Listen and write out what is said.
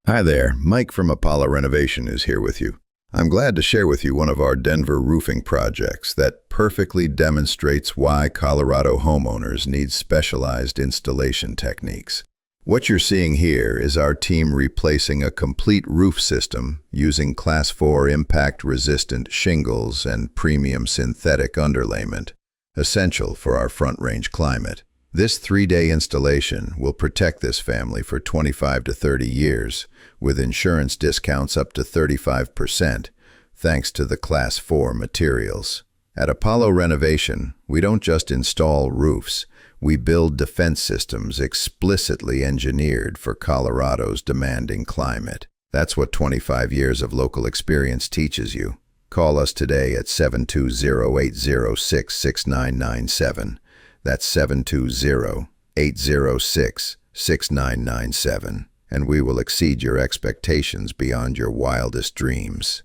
Hi there, Mike from Apollo Renovation is here with you. I'm glad to share with you one of our Denver roofing projects that perfectly demonstrates why Colorado homeowners need specialized installation techniques. What you're seeing here is our team replacing a complete roof system using Class 4 impact-resistant shingles and premium synthetic underlayment, essential for our Front Range climate. This 3-day installation will protect this family for 25 to 30 years, with insurance discounts up to 35%, thanks to the Class 4 materials. At Apollo Renovation, we don't just install roofs, we build defense systems explicitly engineered for Colorado's demanding climate. That's what 25 years of local experience teaches you. Call us today at 720-806-6997. That's 720-806-6997, and we will exceed your expectations beyond your wildest dreams.